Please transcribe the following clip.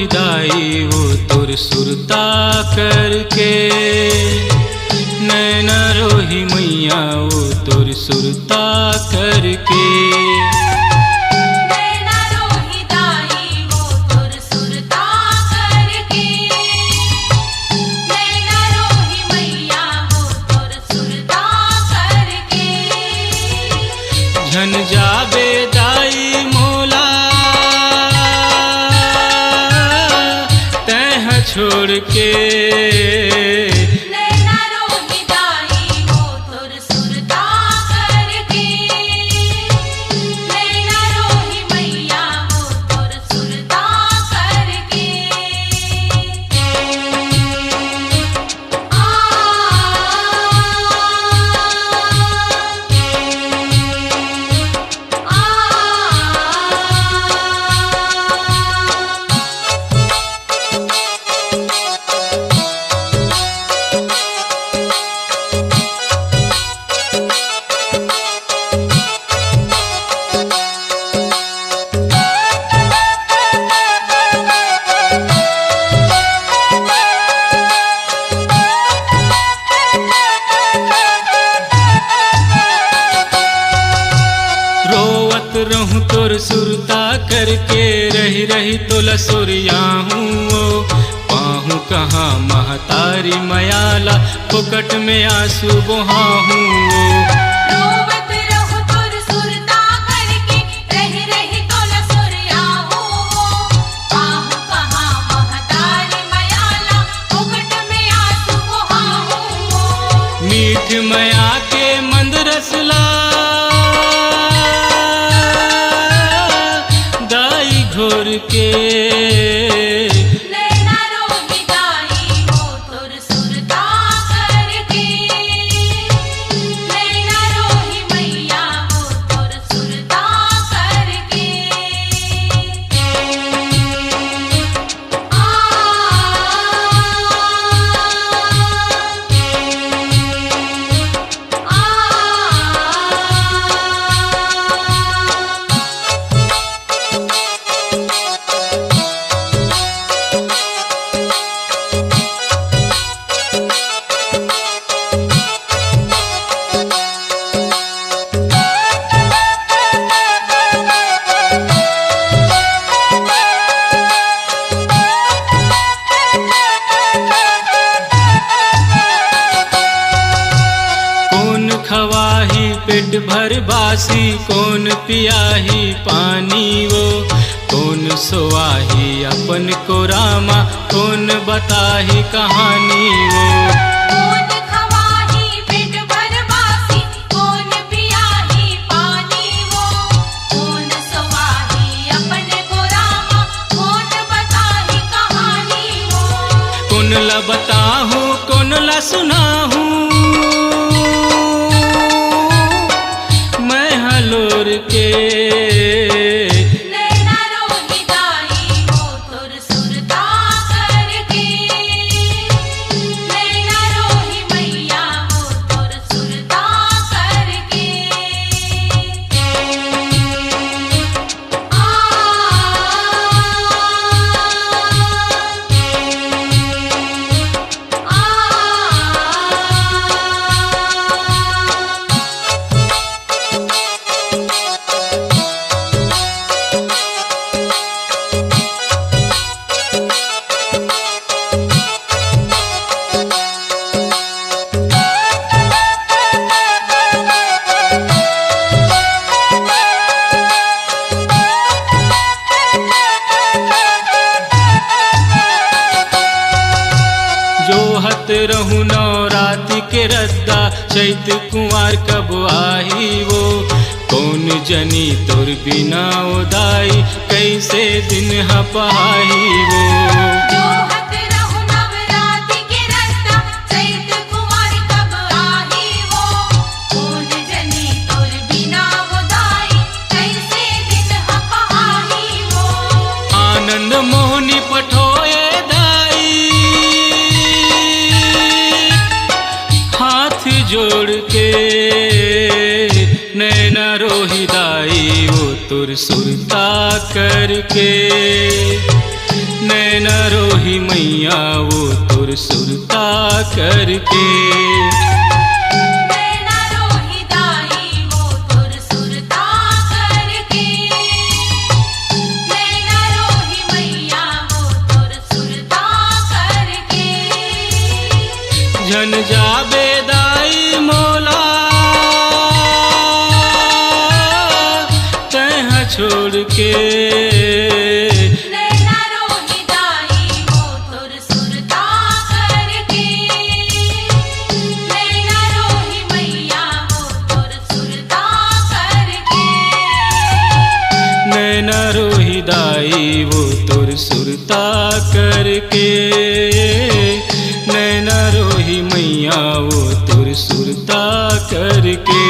रोहिदाई वो तुर सुरता करके, नैना रोही मैया वो तुर सुरता करके। झन जाबे दाई मोला तह छोड़ के, नैना रोही दाई वो तुर सुरता करके, नैना रोही मैया वो तुर सुरता करके। रहूं तोर सुरता करके, रही रही तो लसुरिया हूँ। पाहूँ कहाँ महतारी मयाला, फुकट में आंसू बहा हूँ। रोवत रहूं तोर सुरता करके, रही रही तो लसुरिया हूँ। पाहूँ कहाँ महतारी मयाला, फुकट में आंसू बहा हूँ। मीठ मया के मंद रसला घोर के, नैना रोही दाई वो तुर सुरता करके, नैना रोही मैया वो तुर सुरता करके। खवाही पेट भर बासी, कौन पियाही पानी वो, कौन सोआही अपन को रामा, कौन बताही कहानी वो। कौन खवाही पेट भर बासी, कौन पियाही पानी वो, कौन सोआही अपने को रामा, कौन बताही कहानी वो। कौन ला बताहूँ कौन ला सुनाहूँ, लोर के, नैना रोही दाई वो तुर सुरता करके, नैना रोही मैया वो तुर सुरता करके। जोहत रहूं नवरात्रि के रद्दा, चैत कुंवार कब आई वो, कौन जनी तोर बिना उदाई, कैसे दिन हपाई वो। जोहत रहूं नवरात्रि के रद्दा, चैत कुंवार कब आई वो, कौन जनी तोर बिना उदाई, कैसे दिन हपाई वो। आनंद मोहनी पठोए जोड़ के, नैना रोहिदाई वो तुर सुरता करके, नैना रोही मैया वो तुर सुरता करके। नैना रोही दाई वो तुर सुरता करके। नैना रोही मैया वो तुर सुरता करके। झन जाबे दाई मोला तैहा छोड़ के। नैना रोही दाई वो तुर सुरता करके। नैना रोही मैया वो तुर सुरता करके। नैना रोही दाई वो तुर सुरता करके। नैना रोही मैया वो तुर सुरता करके।